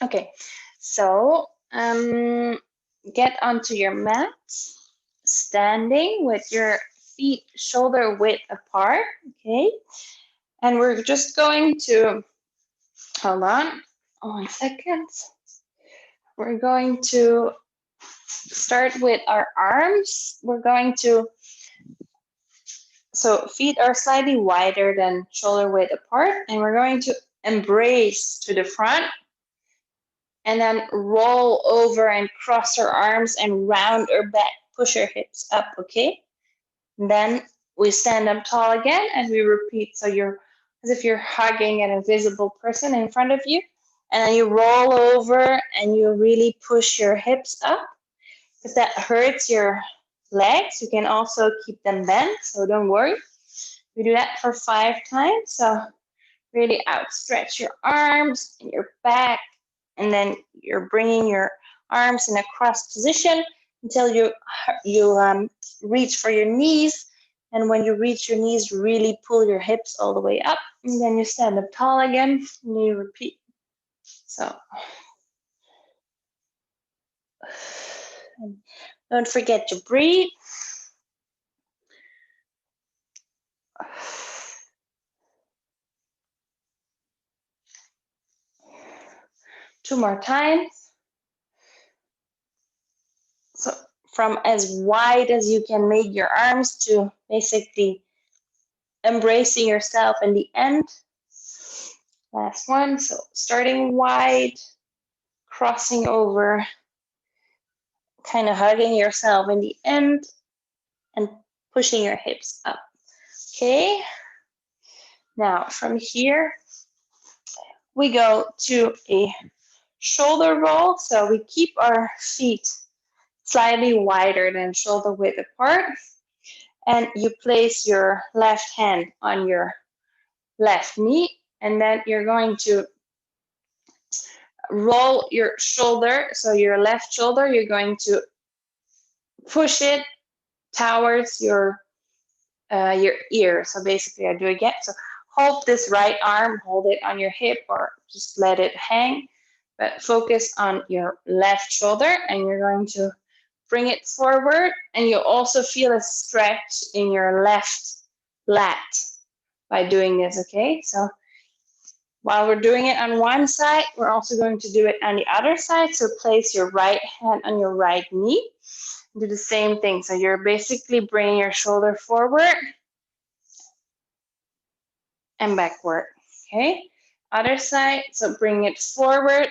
Okay, so get onto your mat, standing with your feet shoulder width apart, okay? And we're just going to, hold on, 1 second. We're going to start with our arms. We're going to, so feet are slightly wider than shoulder width apart, and we're going to embrace to the front, and then roll over and cross our arms and round our back, push our hips up, okay? And then we stand up tall again and we repeat. So you're as if you're hugging an invisible person in front of you. And then you roll over and you really push your hips up. If that hurts your legs, you can also keep them bent, so don't worry. We do that for 5 times. So really outstretch your arms and your back, and then you're bringing your arms in a cross position until you reach for your knees. And when you reach your knees, really pull your hips all the way up. And then you stand up tall again and you repeat. So and don't forget to breathe. Two more times. So from as wide as you can make your arms to basically embracing yourself in the end. Last one. So starting wide, crossing over, kind of hugging yourself in the end, and pushing your hips up. Okay. Now from here, we go to a shoulder roll. So we keep our feet slightly wider than shoulder width apart. And you place your left hand on your left knee. And then you're going to roll your shoulder. So your left shoulder, you're going to push it towards your ear. So basically I do again. So hold this right arm, hold it on your hip or just let it hang, but focus on your left shoulder and you're going to bring it forward, and you'll also feel a stretch in your left lat by doing this, okay? So while we're doing it on one side, we're also going to do it on the other side. So place your right hand on your right knee. Do the same thing. So you're basically bringing your shoulder forward and backward, okay? Other side, so bring it forward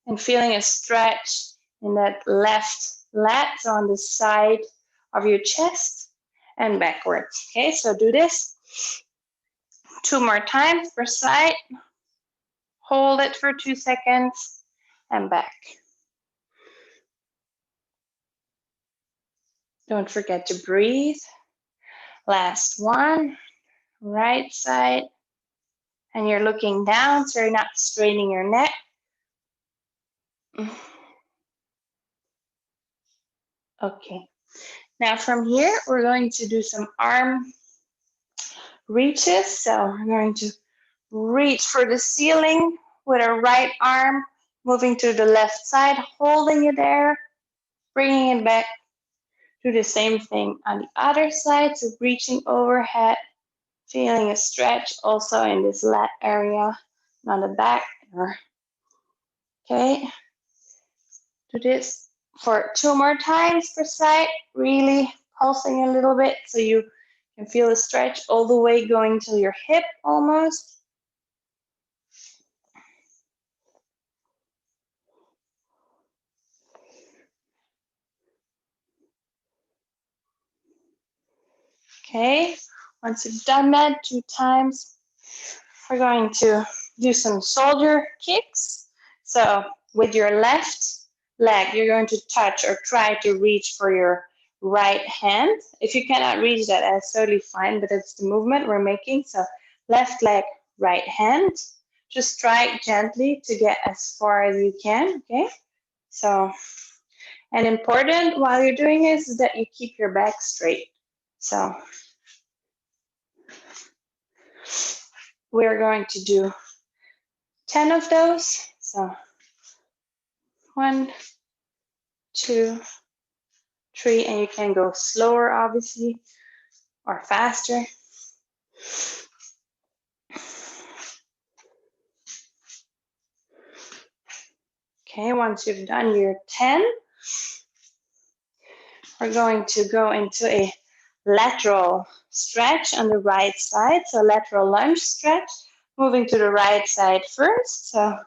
and feeling a stretch in that left lat, so on the side of your chest and backwards, okay? So do this 2 more times per side. Hold it for 2 seconds and back. Don't forget to breathe. Last one, right side. And you're looking down, so you're not straining your neck. Okay. Now from here, we're going to do some arm reaches. So we're going to reach for the ceiling with our right arm, moving to the left side, holding it there, bringing it back. Do the same thing on the other side, so reaching overhead, feeling a stretch also in this lat area, on the back. Okay, do this for 2 more times per side, really pulsing a little bit so you can feel the stretch all the way going to your hip almost. Okay, once you've done that 2 times, we're going to do some shoulder kicks. So with your left leg, you're going to touch or try to reach for your right hand. If you cannot reach that, that's totally fine, but it's the movement we're making. So left leg, right hand. Just try gently to get as far as you can, okay? So, and important while you're doing this is that you keep your back straight. So we're going to do 10 of those. So 1, 2, 3, and you can go slower, obviously, or faster. Okay, once you've done your 10, we're going to go into a lateral stretch on the right side. So lateral lunge stretch, moving to the right side first. So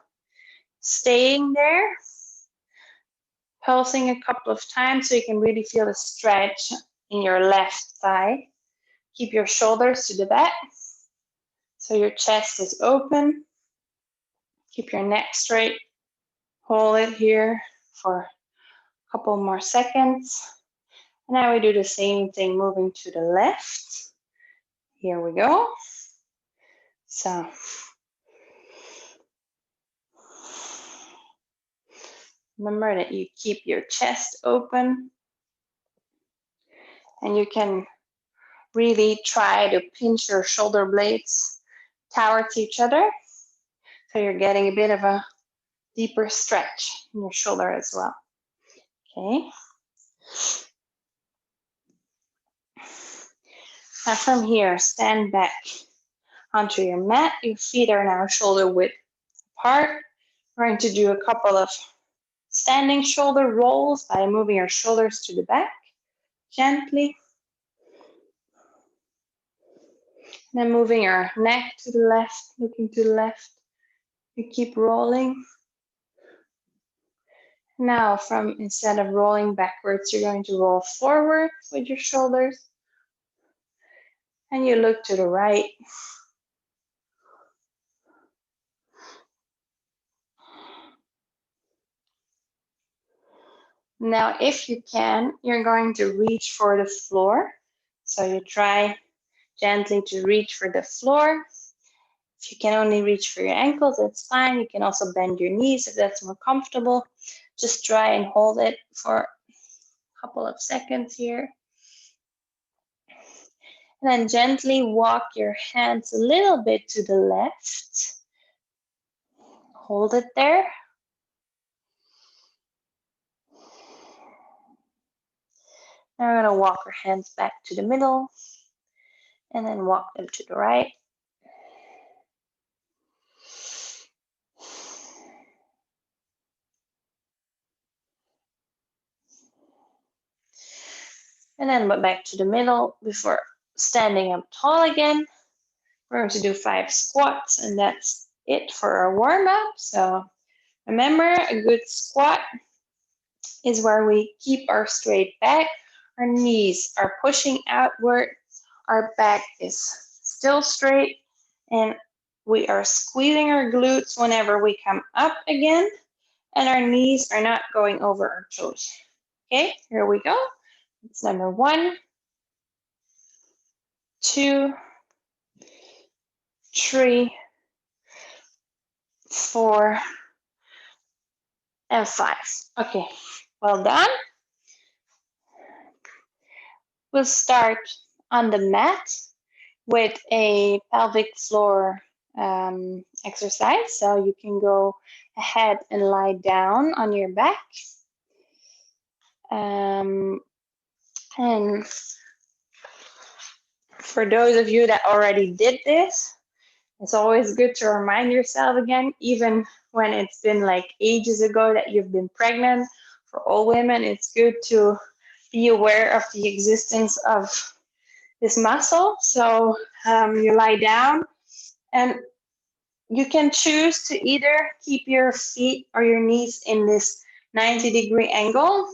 staying there, pulsing a couple of times so you can really feel the stretch in your left thigh. Keep your shoulders to the back so your chest is open. Keep your neck straight. Hold it here for a couple more seconds. And now we do the same thing, moving to the left. Here we go. So remember that you keep your chest open, and you can really try to pinch your shoulder blades towards each other, so you're getting a bit of a deeper stretch in your shoulder as well. Okay. Now from here, stand back onto your mat. Your feet are now shoulder width apart. We're going to do a couple of standing shoulder rolls by moving your shoulders to the back gently. Then moving your neck to the left, looking to the left. You keep rolling. Now, instead of rolling backwards, you're going to roll forward with your shoulders. And you look to the right. Now, if you can, you're going to reach for the floor. So you try gently to reach for the floor. If you can only reach for your ankles, that's fine. You can also bend your knees if that's more comfortable. Just try and hold it for a couple of seconds here. And then gently walk your hands a little bit to the left. Hold it there. Now we're going to walk our hands back to the middle and then walk them to the right. And then back to the middle before standing up tall again. We're going to do 5 squats, and that's it for our warm-up. So remember, a good squat is where we keep our straight back, our knees are pushing outward, our back is still straight, and we are squeezing our glutes whenever we come up again, and our knees are not going over our toes. Okay, here we go. It's number 1, 2, 3, 4, and 5. Okay, well done. We'll start on the mat with a pelvic floor exercise. So you can go ahead and lie down on your back. And for those of you that already did this, it's always good to remind yourself again, even when it's been like ages ago that you've been pregnant. For all women, it's good to be aware of the existence of this muscle. So you lie down, and you can choose to either keep your feet or your knees in this 90-degree angle.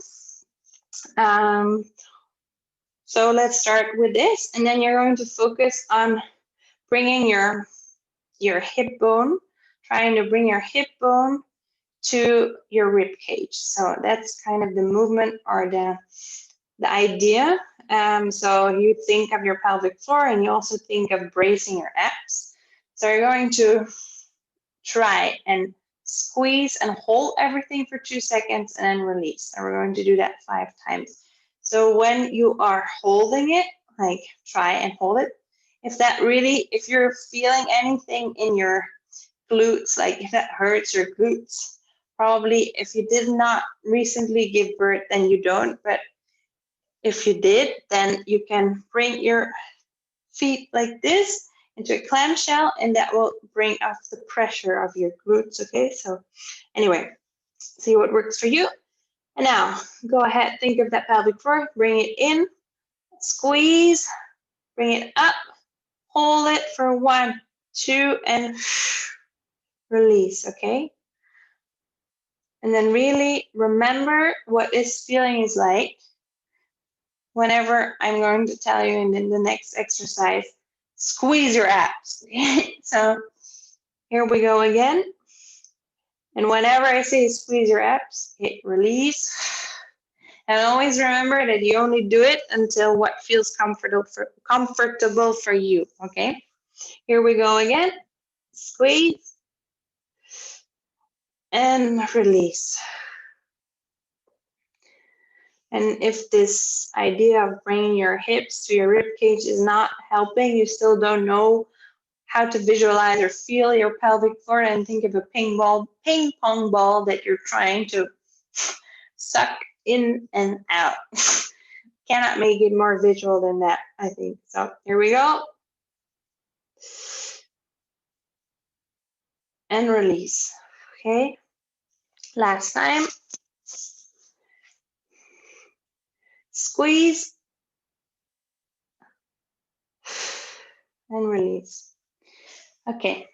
So let's start with this, and then you're going to focus on bringing your hip bone, trying to bring your hip bone to your rib cage. So that's kind of the movement or the idea. So you think of your pelvic floor, and you also think of bracing your abs. So you're going to try and squeeze and hold everything for 2 seconds and then release. And we're going to do that 5 times. So when you are holding it, like try and hold it. If you're feeling anything in your glutes, like if that hurts your glutes, Probably if you did not recently give birth, then you don't, but if you did, then you can bring your feet like this into a clamshell, and that will bring up the pressure of your glutes, okay? So anyway, see what works for you. And now, go ahead, think of that pelvic floor, bring it in, squeeze, bring it up, hold it for 1, 2, and release, okay? And then really remember what this feeling is like whenever I'm going to tell you in the next exercise, squeeze your abs. So here we go again. And whenever I say squeeze your abs, hit release. And always remember that you only do it until what feels comfortable for you, okay? Here we go again. Squeeze and release. And if this idea of bringing your hips to your rib cage is not helping, you still don't know how to visualize or feel your pelvic floor, and think of a ping pong ball that you're trying to suck in and out. Cannot make it more visual than that, I think. So here we go. And release, okay? Last time. Squeeze and release. Okay,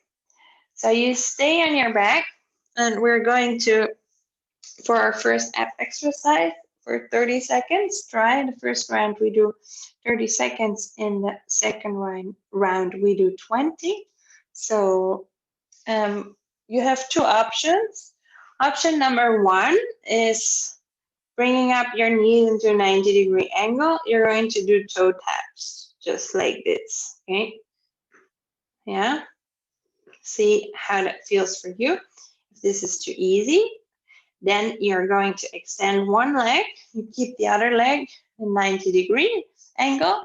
so you stay on your back, and we're going to, for our first ab exercise, for 30 seconds, try. The first round we do 30 seconds, in the second round we do 20. So you have 2 options. Option number 1 is bringing up your knees into a 90-degree angle. You're going to do toe taps, just like this, okay? Yeah, see how that feels for you. If this is too easy, then you're going to extend one leg, you keep the other leg in 90-degree angle,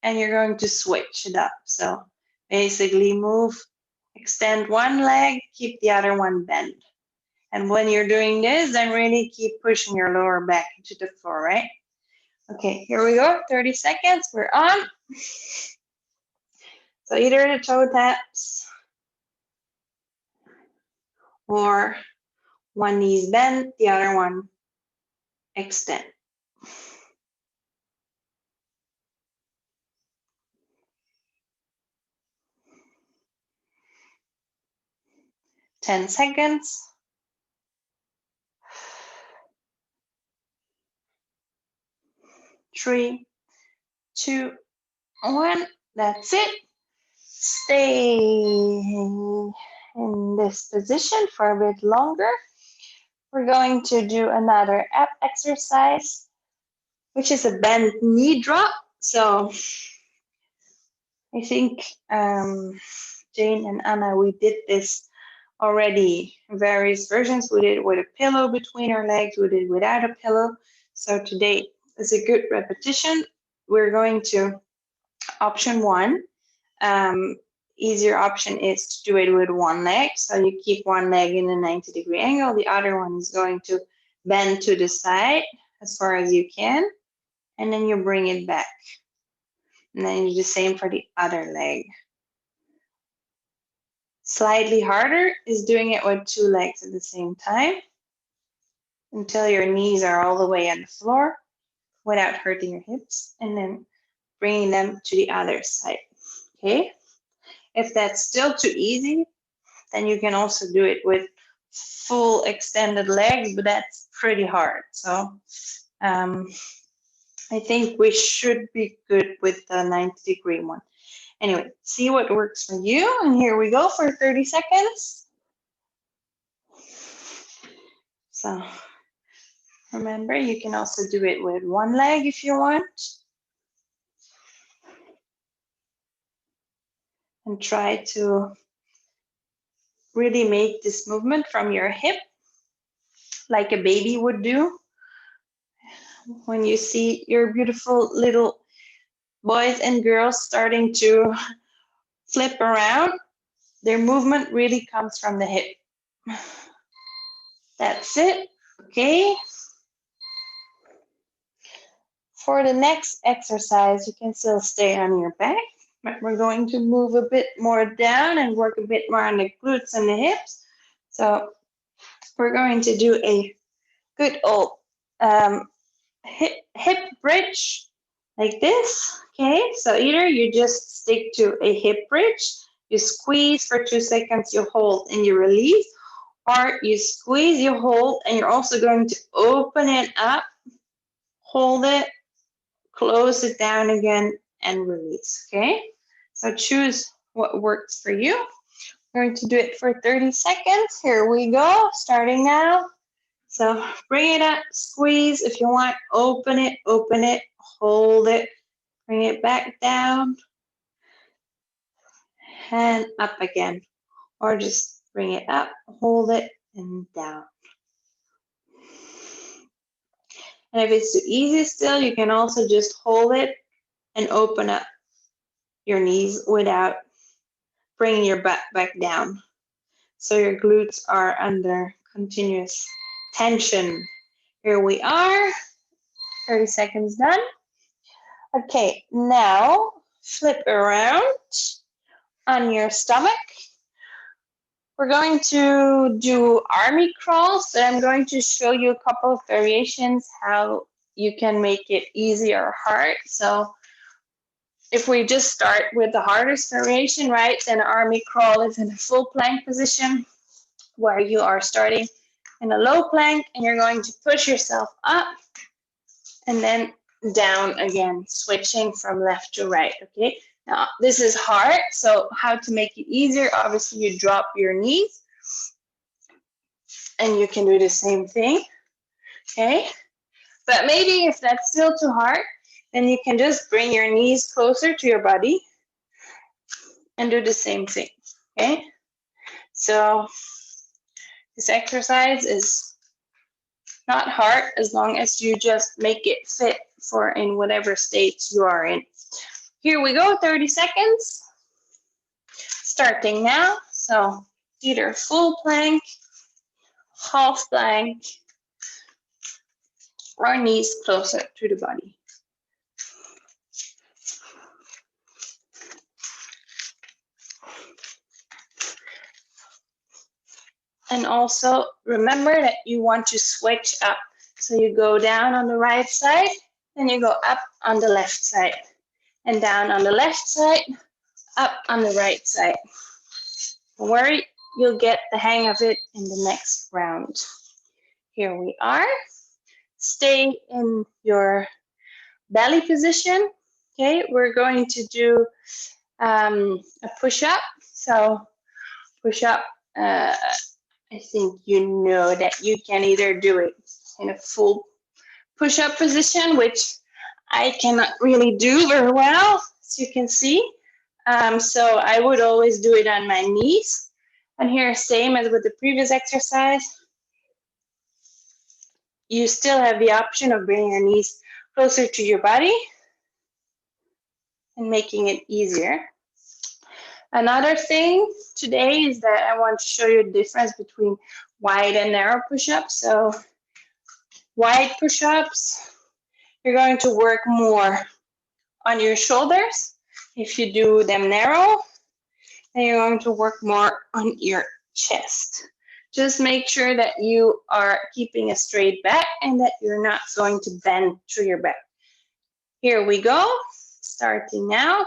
and you're going to switch it up. So basically move, extend one leg, keep the other one bent. And when you're doing this, then really keep pushing your lower back into the floor, right? Okay, here we go, 30 seconds, we're on. So either the toe taps or one knee's bent, the other one extend. Ten seconds. 3, 2, 1. That's it. Stay in this position for a bit longer. We're going to do another ab exercise, which is a bent knee drop. So I think Jane and Anna, we did this already, various versions. We did it with a pillow between our legs, we did it without a pillow. So today is a good repetition. We're going to option 1. Easier option is to do it with one leg. So you keep one leg in a 90-degree angle, the other one is going to bend to the side as far as you can, and then you bring it back. And then you do the same for the other leg. Slightly harder is doing it with 2 legs at the same time until your knees are all the way on the floor without hurting your hips, and then bringing them to the other side, okay? If that's still too easy, then you can also do it with full extended legs, but that's pretty hard. So I think we should be good with the 90-degree one. Anyway, see what works for you. And here we go for 30 seconds. So remember, you can also do it with one leg if you want. And try to really make this movement from your hip like a baby would do. When you see your beautiful little boys and girls starting to flip around, their movement really comes from the hip. That's it. Okay. For the next exercise, you can still stay on your back, but we're going to move a bit more down and work a bit more on the glutes and the hips. So we're going to do a good old hip bridge like this. Okay, so either you just stick to a hip bridge, you squeeze for 2 seconds, you hold and you release, or you squeeze, you hold, and you're also going to open it up, hold it, close it down again, and release. Okay, so choose what works for you. We're going to do it for 30 seconds. Here we go, starting now. So bring it up, squeeze. If you want, open it, hold it, bring it back down, and up again. Or just bring it up, hold it, and down. And if it's too easy still, you can also just hold it and open up your knees without bringing your butt back down. So your glutes are under continuous tension. Here we are, 30 seconds done. Okay, now flip around on your stomach. We're going to do army crawls, but I'm going to show you a couple of variations how you can make it easy or hard. So if we just start with the hardest variation, right, then army crawl is in a full plank position where you are starting in a low plank and you're going to push yourself up and then down again, switching from left to right, okay? Now, this is hard, so how to make it easier? Obviously, you drop your knees and you can do the same thing, okay? But maybe if that's still too hard, then you can just bring your knees closer to your body and do the same thing, okay? So this exercise is not hard as long as you just make it fit for in whatever state you are in. Here we go, 30 seconds. Starting now. So either full plank, half plank, or knees closer to the body. And also remember that you want to switch up. So you go down on the right side, then you go up on the left side, and down on the left side, up on the right side. Don't worry, you'll get the hang of it in the next round. Here we are. Stay in your belly position. Okay, we're going to do a push-up. So push-up, I think you know that you can either do it in a full push-up position, which I cannot really do very well, as you can see. So I would always do it on my knees. And here, same as with the previous exercise, you still have the option of bringing your knees closer to your body and making it easier. Another thing today is that I want to show you the difference between wide and narrow push-ups. So wide push-ups, you're going to work more on your shoulders. If you do them narrow, then you're going to work more on your chest. Just make sure that you are keeping a straight back and that you're not going to bend through your back. Here we go, starting now.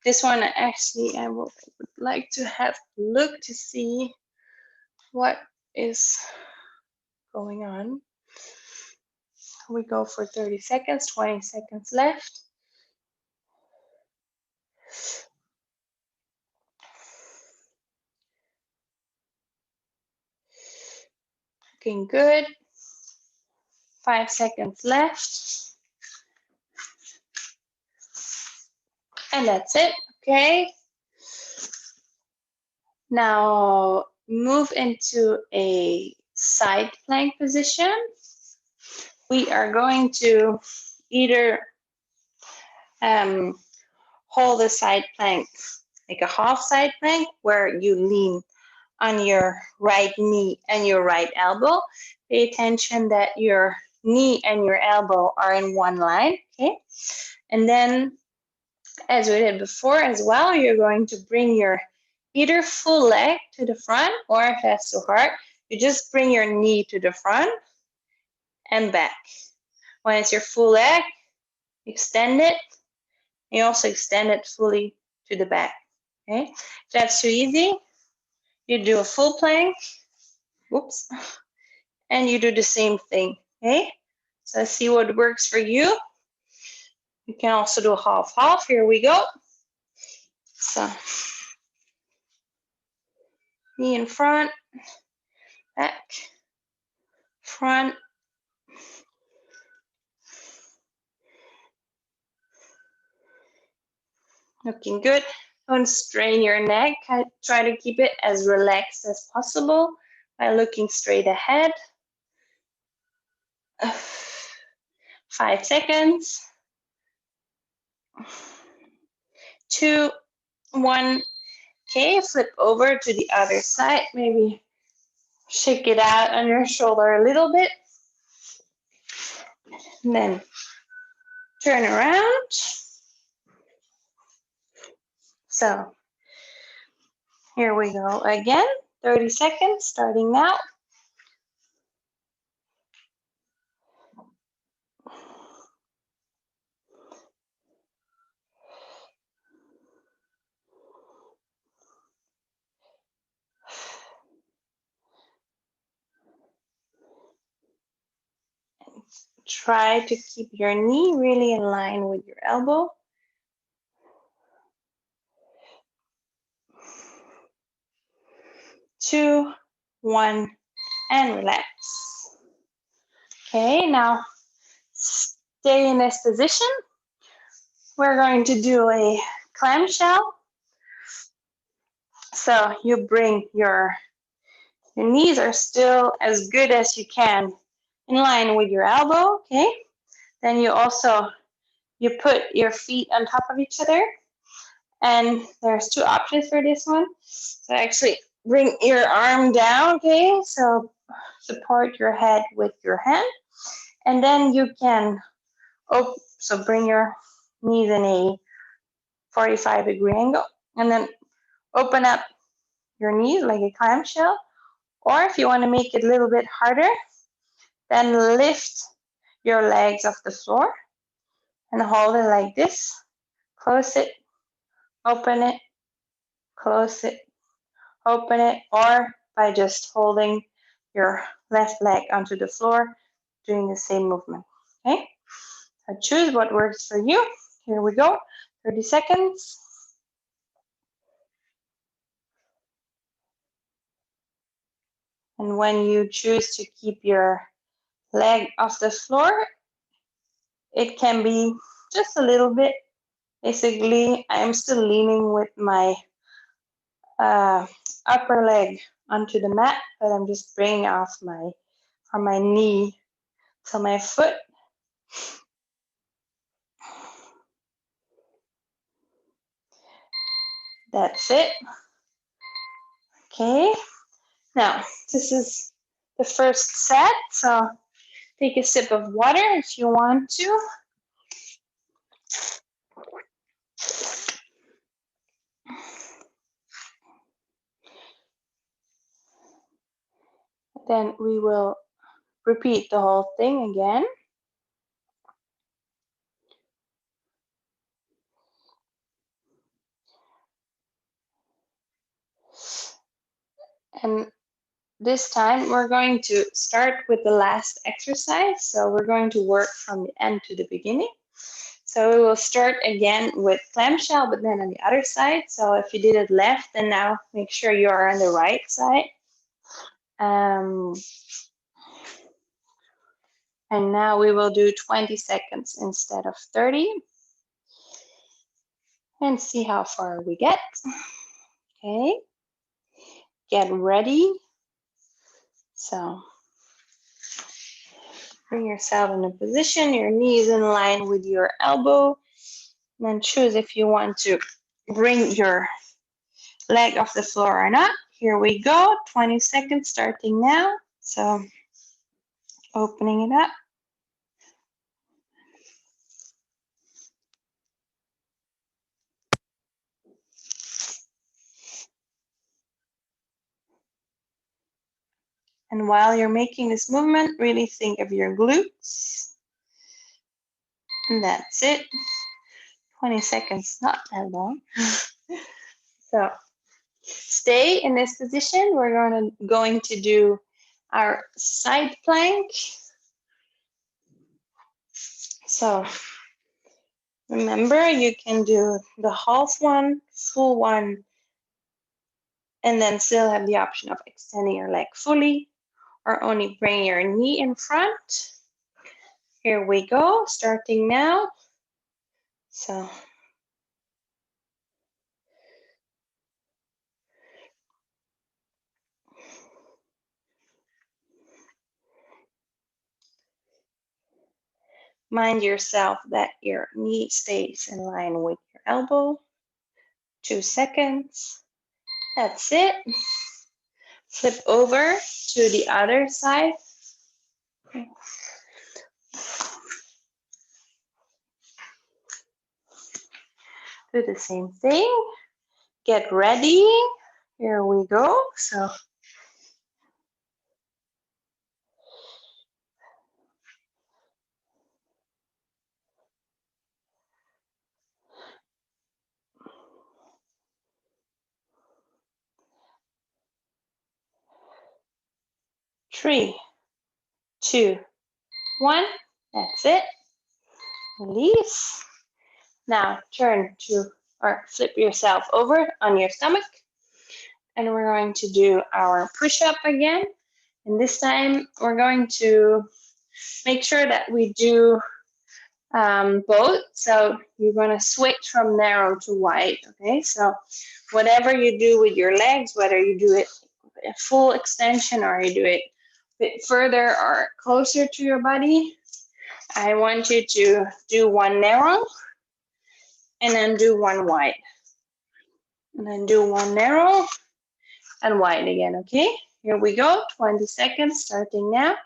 This one, actually, I would like to have a look to see what is going on. We go for 30 seconds, 20 seconds left. Looking good. 5 seconds left. And that's it, okay? Now move into a side plank position. We are going to either hold a side plank, like a half side plank, where you lean on your right knee and your right elbow. Pay attention that your knee and your elbow are in one line, okay? And then, as we did before as well, you're going to bring your either full leg to the front, or if that's too hard, you just bring your knee to the front and back. When it's your full leg, extend it. You also extend it fully to the back, okay? If that's too easy, you do a full plank, whoops, and you do the same thing, okay? So see what works for you. You can also do half-half. Here we go. So knee in front, back, front. Looking good. Don't strain your neck. Try to keep it as relaxed as possible by looking straight ahead. 5 seconds. 2, 1. Okay, flip over to the other side. Maybe shake it out on your shoulder a little bit. And then turn around. So here we go again. 30 seconds starting now. Try to keep your knee really in line with your elbow. Two, one, and relax. Okay, now stay in this position. We're going to do a clamshell. So you bring your knees are still as good as you can in line with your elbow, okay? Then you put your feet on top of each other, and there's 2 options for this one. So actually bring your arm down, okay? So support your head with your hand, and then you can so bring your knees in a 45-degree angle, and then open up your knees like a clamshell. Or if you want to make it a little bit harder, then lift your legs off the floor and hold it like this. Close it, open it, close it, open it, or by just holding your left leg onto the floor, doing the same movement, okay? So choose what works for you. Here we go, 30 seconds. And when you choose to keep your leg off the floor, it can be just a little bit. Basically, I am still leaning with my upper leg onto the mat, but I'm just bringing off from my knee to my foot. That's it. Okay, now this is the first set, so take a sip of water if you want to. Then we will repeat the whole thing again. And this time we're going to start with the last exercise. So we're going to work from the end to the beginning. So we will start again with clamshell, but then on the other side. So if you did it left, then now make sure you are on the right side. And now we will do 20 seconds instead of 30. And see how far we get. Okay. Get ready. So bring yourself in a position, your knees in line with your elbow. And then choose if you want to bring your leg off the floor or not. here we go, 20 seconds starting now. So opening it up. And while you're making this movement, really think of your glutes. And that's it. 20 seconds, not that long. So stay in this position. We're going to do our side plank. So remember, you can do the half one, full one, and then still have the option of extending your leg fully or only bring your knee in front. Here we go, starting now. So mind yourself that your knee stays in line with your elbow. 2 seconds. That's it. Flip over to the other side. Do the same thing. Get ready. Here we go. So three, two, one. That's it. Release. Now turn to or flip yourself over on your stomach. And we're going to do our push-up again. And this time we're going to make sure that we do both. So you're going to switch from narrow to wide. Okay, so whatever you do with your legs, whether you do it a full extension or you do it a bit further or closer to your body, I want you to do one narrow and then do one wide. And then do one narrow and wide again, okay? Here we go, 20 seconds starting now.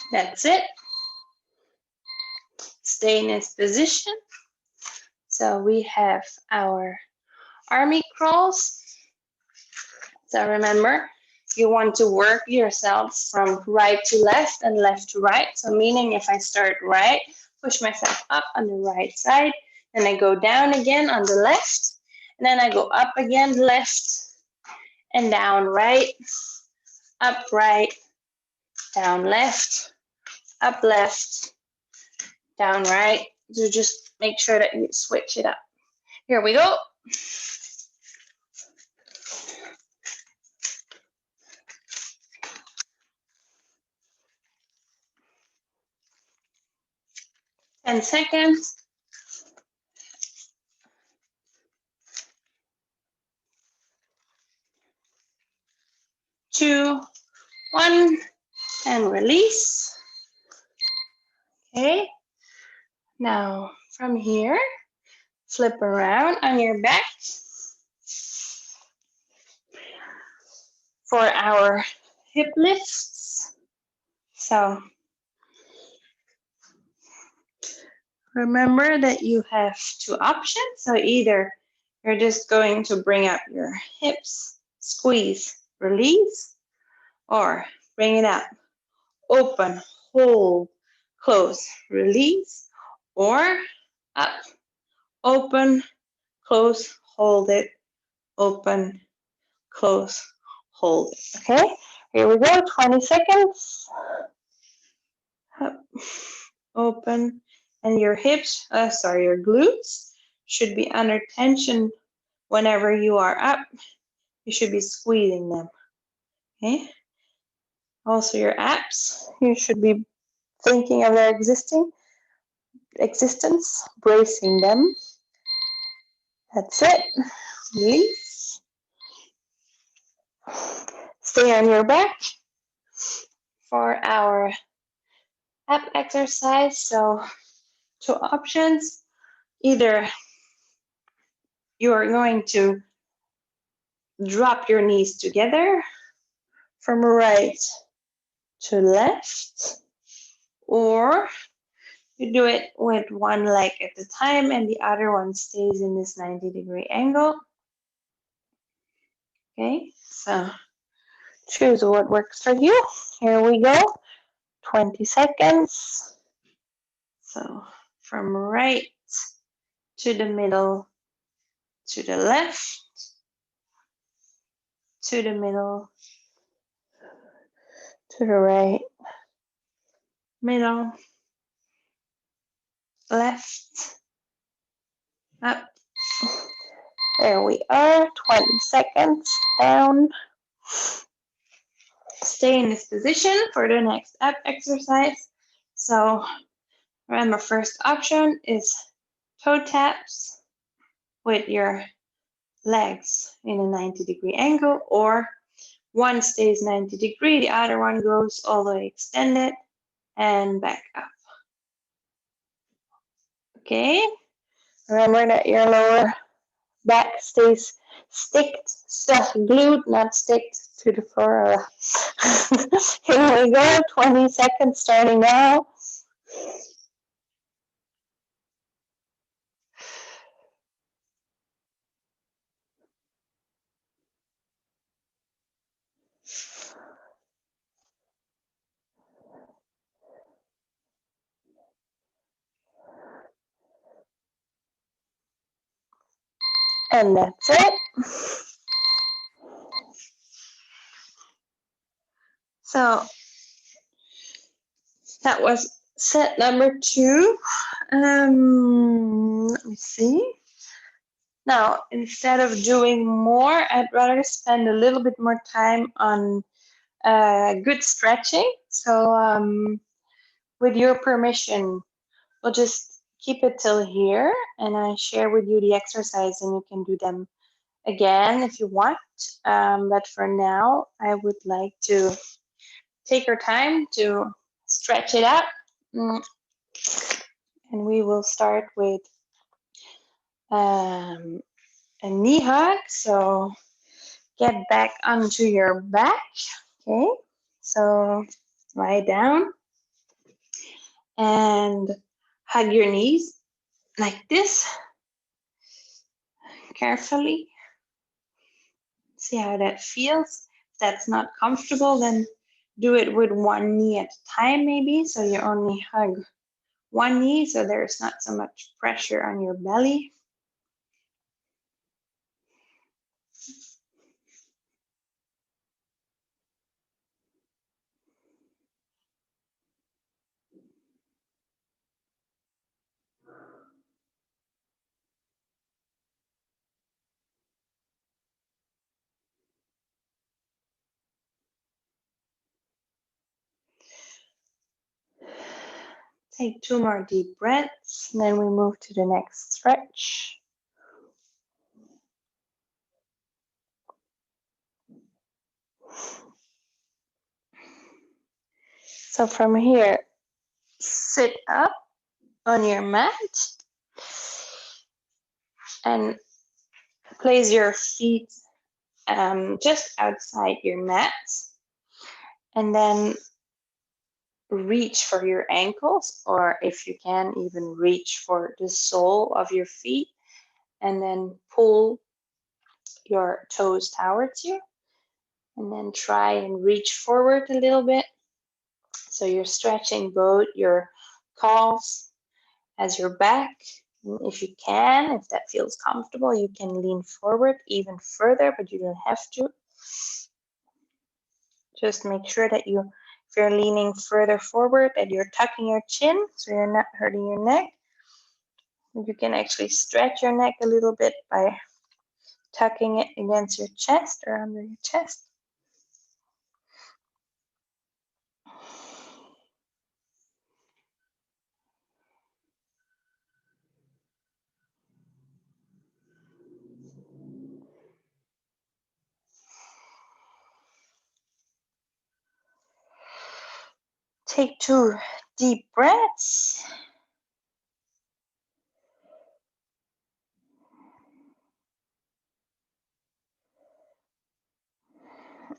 That's it. Stay in this position. So we have our army crawls. So remember, you want to work yourself from right to left and left to right. So meaning if I start right, push myself up on the right side, then I go down again on the left, and then I go up again, left and down right, up right, down left, up left, down right. So just make sure that you switch it up. Here we go. Ten seconds. 2, 1, and release. Okay. Now from here, flip around on your back for our hip lifts. So remember that you have 2 options. So either you're just going to bring up your hips, squeeze, release, or bring it up, open, hold, close, release, or up, open, close, hold it, open, close, hold it. Okay, here we go, 20 seconds. Up, open, and your hips, your glutes should be under tension whenever you are up. You should be squeezing them. Okay. Also your abs, you should be thinking of their existence, bracing them. That's it. Release. Stay on your back for our ab exercise. So 2 options. Either you are going to drop your knees together from right to left, or you do it with one leg at a time and the other one stays in this 90-degree angle. Okay, so choose what works for you. Here we go. 20 seconds. So from right to the middle, to the left, to the middle, to the right, middle, left, up. There we are, 20 seconds down. Stay in this position for the next ab exercise. So remember, first option is toe taps with your legs in a 90-degree angle, or one stays 90 degree, the other one goes all the way extended and back up. Okay, remember that your lower back stays glued, not sticked to the floor. Here we go, 20 seconds starting now. And that's it. So that was set number 2. Let me see. Now, instead of doing more, I'd rather spend a little bit more time on good stretching. So with your permission, we'll just keep it till here, and I share with you the exercise, and you can do them again if you want. But for now, I would like to take your time to stretch it out. And we will start with a knee hug. So get back onto your back. Okay, so lie down and hug your knees like this, carefully. See how that feels. If that's not comfortable, then do it with one knee at a time, maybe, so you only hug one knee, so there's not so much pressure on your belly. Take 2 more deep breaths, and then we move to the next stretch. So from here, sit up on your mat and place your feet just outside your mat, and then reach for your ankles, or if you can, even reach for the sole of your feet, and then pull your toes towards you, and then try and reach forward a little bit. So you're stretching both your calves as your back. If you can, if that feels comfortable, you can lean forward even further, but you don't have to. Just make sure that if you're leaning further forward, that you're tucking your chin so you're not hurting your neck. You can actually stretch your neck a little bit by tucking it against your chest or under your chest. Take 2 deep breaths.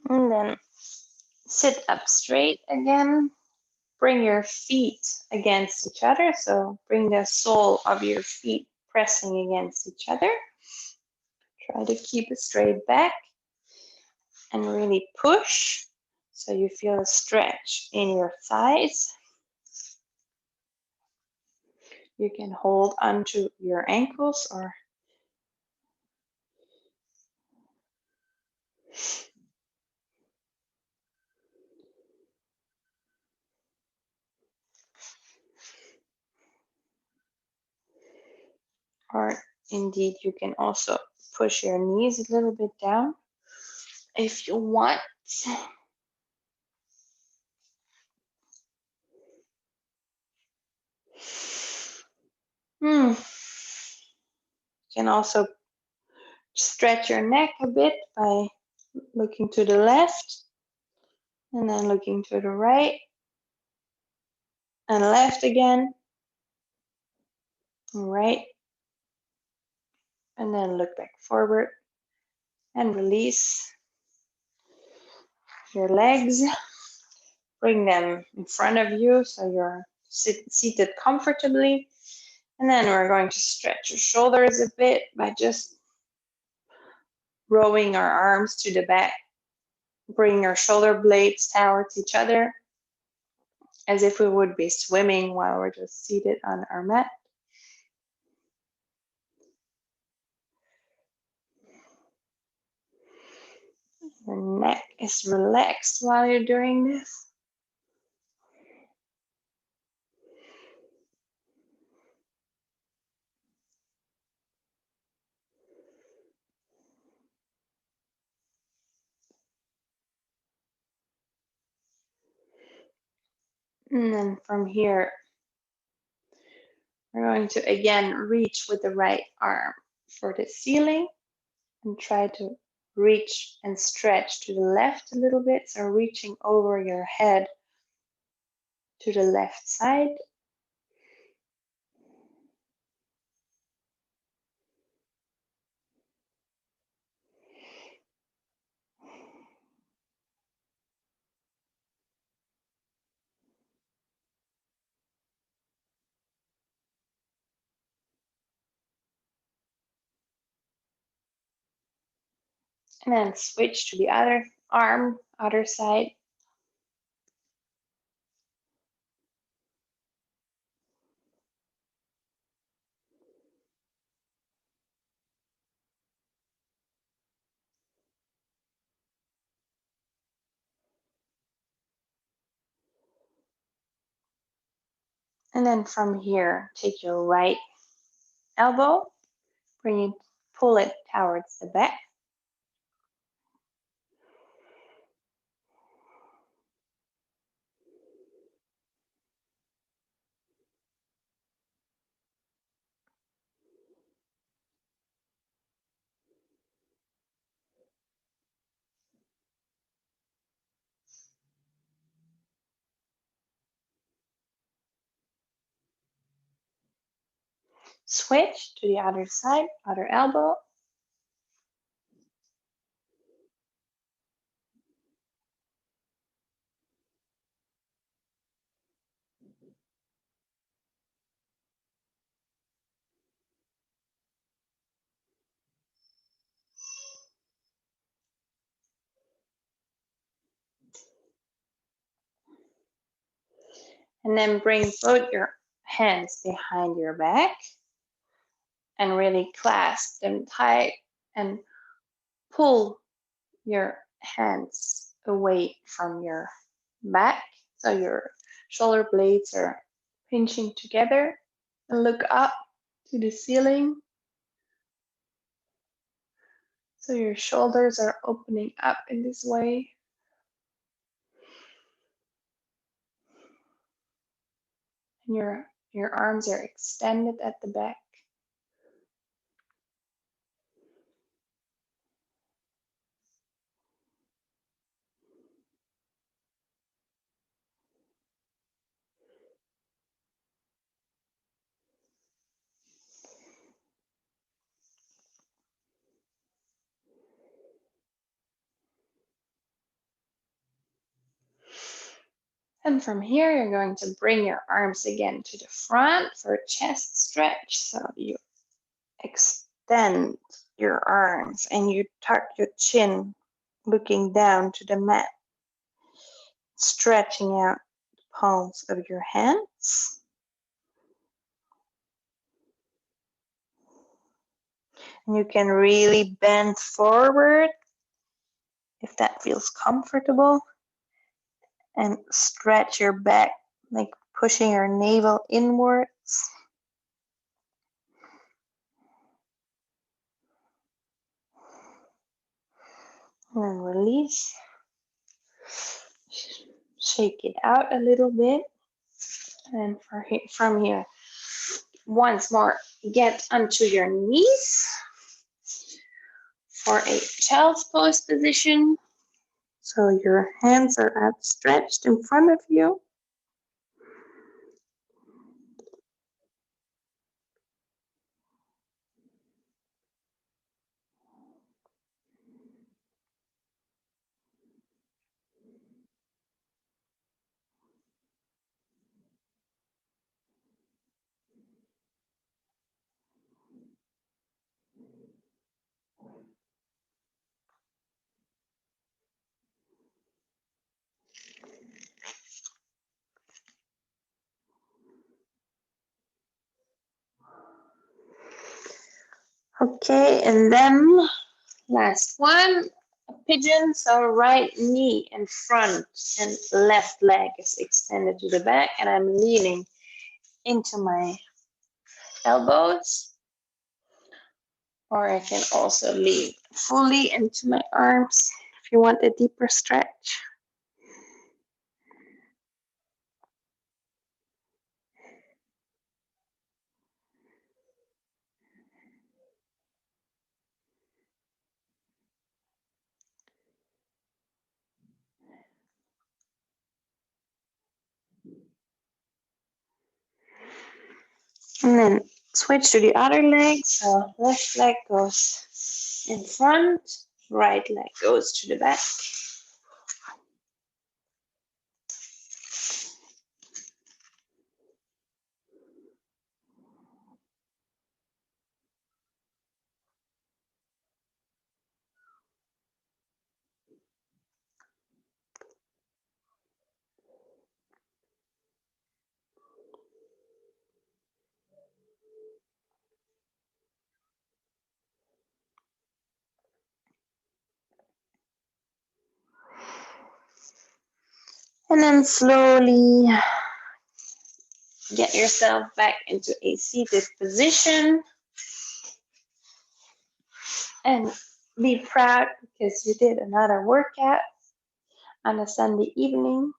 And then sit up straight again. Bring your feet against each other. So bring the sole of your feet pressing against each other. Try to keep a straight back and really push so you feel a stretch in your thighs. You can hold onto your ankles or indeed you can also push your knees a little bit down if you want. You can also stretch your neck a bit by looking to the left and then looking to the right and left again, right, and then look back forward and release your legs. Bring them in front of you so you're seated comfortably. And then we're going to stretch your shoulders a bit by just rowing our arms to the back. Bring our shoulder blades towards each other as if we would be swimming while we're just seated on our mat. Your neck is relaxed while you're doing this. And then from here, we're going to again reach with the right arm for the ceiling and try to reach and stretch to the left a little bit. So reaching over your head to the left side. And then switch to the other arm, other side. And then from here, take your right elbow, pull it towards the back. Switch to the other side, other elbow. And then bring both your hands behind your back and really clasp them tight and pull your hands away from your back so your shoulder blades are pinching together. And look up to the ceiling so your shoulders are opening up in this way. And your arms are extended at the back. And from here, you're going to bring your arms again to the front for a chest stretch. So you extend your arms and you tuck your chin, looking down to the mat, stretching out the palms of your hands. And you can really bend forward if that feels comfortable, and stretch your back, like pushing your navel inwards. And then release. Shake it out a little bit. And from here, once more, get onto your knees for a child's pose position. So your hands are outstretched in front of you. Okay, and then last one, a pigeon. So right knee in front and left leg is extended to the back, and I'm leaning into my elbows. Or I can also lean fully into my arms if you want a deeper stretch. And then switch to the other leg. So left leg goes in front, right leg goes to the back. And then slowly get yourself back into a seated position. And be proud because you did another workout on a Sunday evening.